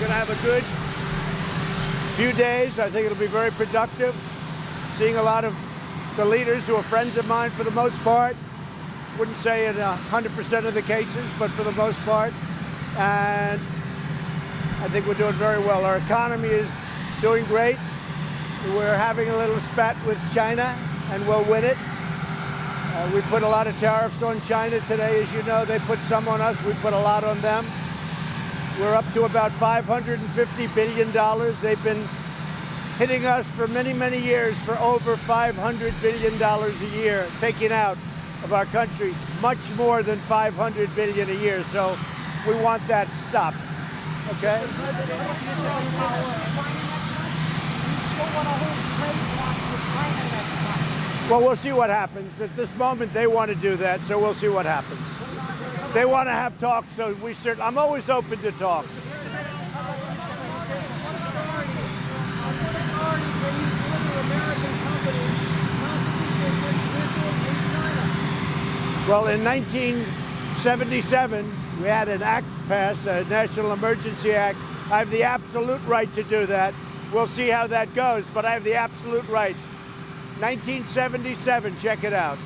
going to have a good few days. I think it'll be very productive. Seeing a lot of the leaders who are friends of mine for the most part. Wouldn't say in 100% of the cases, but for the most part. And I think we're doing very well. Our economy is doing great. We're having a little spat with China, and we'll win it. We put a lot of tariffs on China today, as you know. They put some on us. We put a lot on them. We're up to about $550 billion. They've been hitting us for many, many years for over $500 billion a year, taking out of our country much more than $500 billion a year. So we want that stopped. Okay? Well, we'll see what happens. At this moment, they want to do that, so we'll see what happens. They want to have talks, so I'm always open to talk. Well, in 1977, we had an act passed, a National Emergency Act. I have the absolute right to do that. We'll see how that goes, but I have the absolute right. 1977, check it out.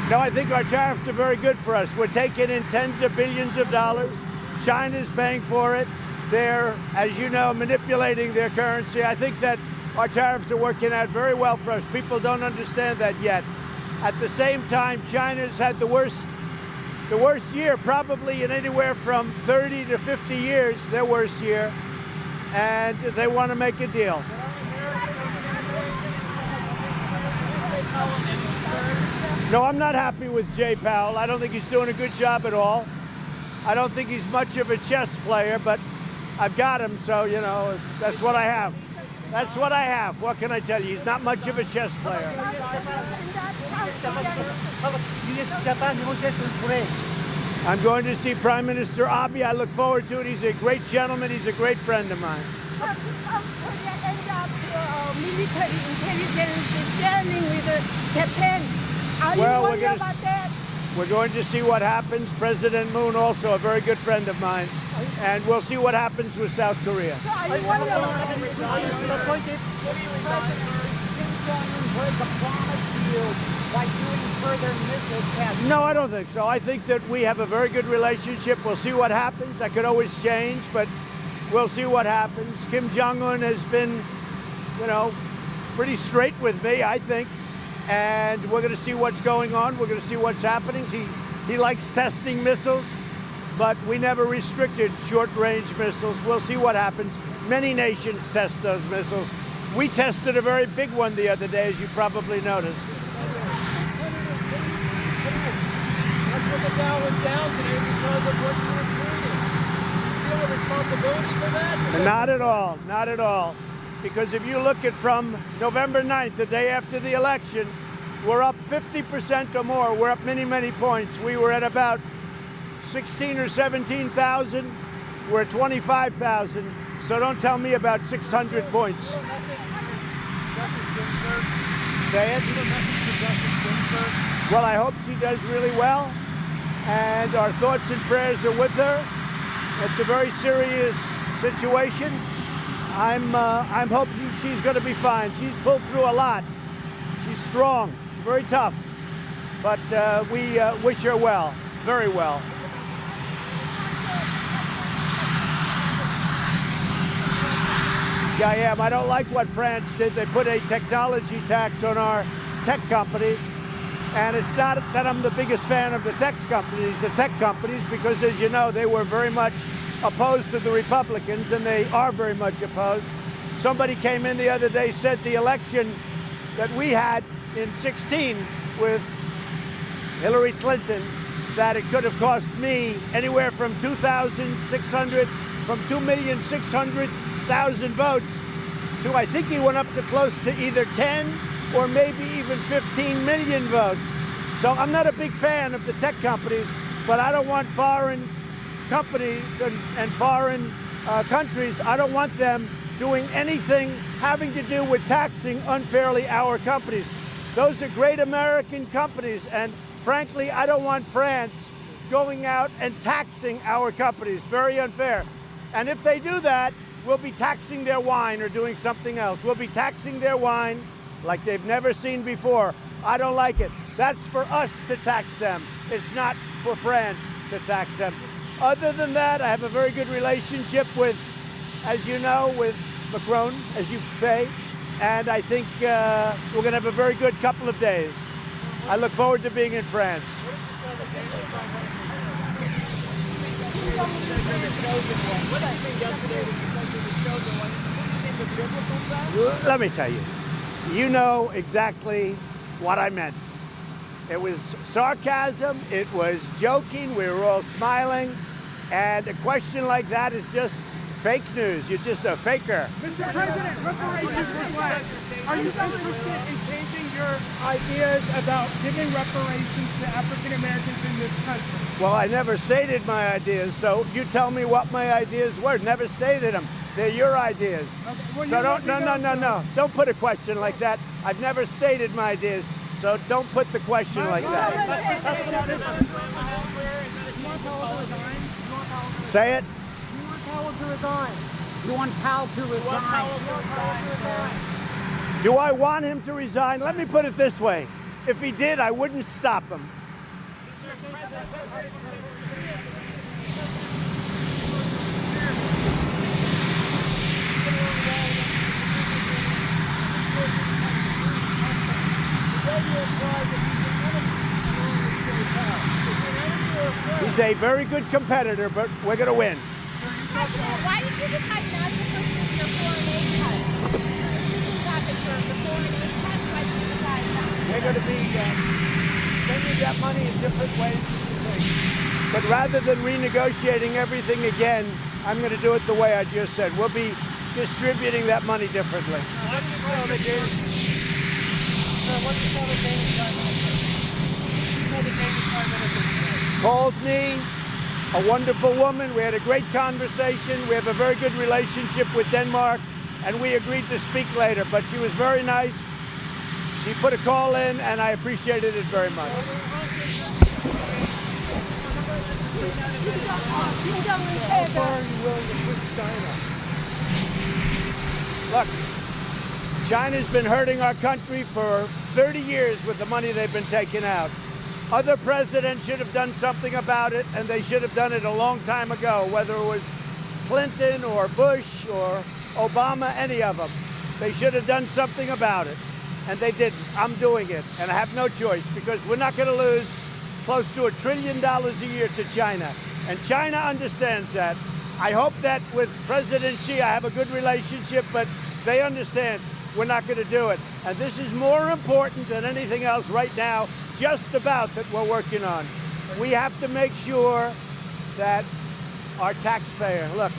No, I think our tariffs are very good for us. We're taking in tens of billions of dollars. China's paying for it. They're, as you know, manipulating their currency. I think that our tariffs are working out very well for us. People don't understand that yet. At the same time, China's had the worst year probably in anywhere from 30 to 50 years, their worst year, and they want to make a deal. No, I'm not happy with Jay Powell. I don't think he's doing a good job at all. I don't think he's much of a chess player, but I've got him, so, you know, that's what I have. That's what I have. What can I tell you? He's not much of a chess player. I'm going to see Prime Minister Abe. I look forward to it. He's a great gentleman. He's a great friend of mine. Military intelligence sharing with Japan. Are you worried about that? We're going to see what happens. President Moon, also a very good friend of mine. And we'll see what happens with South Korea. So are you worried about No, I don't think so. I think that we have a very good relationship. We'll see what happens. That could always change, but we'll see what happens. Kim Jong-un has been, you know, pretty straight with me, I think. And we're going to see what's going on. We're going to see what's happening. He likes testing missiles, but we never restricted short-range missiles. We'll see what happens. Many nations test those missiles. We tested a very big one the other day, as you probably noticed. That's what the Dow was down today because of what you were tweeting. Do you feel a responsibility for that? Not at all. Not at all. Because if you look at from November 9th, the day after the election, we're up 50% or more. We're up many, many points. We were at about 16 or 17,000. We're at 25,000. So don't tell me about 600 points. Say it. Well, I hope she does really well. And our thoughts and prayers are with her. It's a very serious situation. I'm hoping she's going to be fine. She's pulled through a lot. She's strong. She's very tough. But we wish her well, very well. Yeah, I am. I don't like what France did. They put a technology tax on our tech companies. And it's not that I'm the biggest fan of the tech companies, because as you know, they were very much opposed to the Republicans, and they are very much opposed. Somebody came in the other day, said the election that we had in 16 with Hillary Clinton, that it could have cost me anywhere from 2,600,000 votes to, I think he went up to close to either 10 or maybe even 15 million votes. So I'm not a big fan of the tech companies, but I don't want foreign companies and foreign countries, I don't want them doing anything having to do with taxing unfairly our companies. Those are great American companies, and frankly, I don't want France going out and taxing our companies. Very unfair. And if they do that, we'll be taxing their wine or doing something else. We'll be taxing their wine like they've never seen before. I don't like it. That's for us to tax them. It's not for France to tax them. Other than that, I have a very good relationship with, as you know, with Macron, as you say, and I think we're going to have a very good couple of days. I look forward to being in France. Let me tell you, you know exactly what I meant. It was sarcasm, it was joking, we were all smiling, and a question like that is just fake news. You're just a faker. Mr. President, reparations for what? Are you interested in changing your ideas about giving reparations to African Americans in this country? Well, I never stated my ideas, so you tell me what my ideas were. Never stated them. They're your ideas. Okay. Well, so no. Don't put a question like that. I've never stated my ideas, so don't put the question like that. Say it. You want Powell to resign. You want Powell to resign. Do I want him to resign? Let me put it this way. If he did, I wouldn't stop him. He's a very good competitor, but we're going to win. Why did you decide not to pursue your foreign aid cuts? They're going to be spending that money in different ways. But rather than renegotiating everything again, I'm going to do it the way I just said. We'll be distributing that money differently. Called me, a wonderful woman. We had a great conversation. We have a very good relationship with Denmark, and we agreed to speak later. But she was very nice. She put a call in, and I appreciated it very much. How far are you willing to push China? Look, China's been hurting our country for 30 years with the money they've been taking out. Other presidents should have done something about it, and they should have done it a long time ago, whether it was Clinton or Bush or Obama, any of them. They should have done something about it, and they didn't. I'm doing it, and I have no choice, because we're not going to lose close to $1 trillion a year to China, and China understands that. I hope that with President Xi, I have a good relationship, but they understand we're not going to do it. And this is more important than anything else right now, just about, that we're working on. We have to make sure that our taxpayer, look,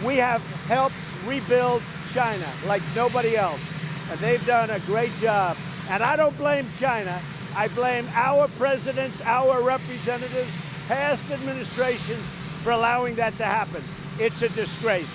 we have helped rebuild China like nobody else, and they've done a great job. And I don't blame China. I blame our presidents, our representatives, past administrations for allowing that to happen. It's a disgrace.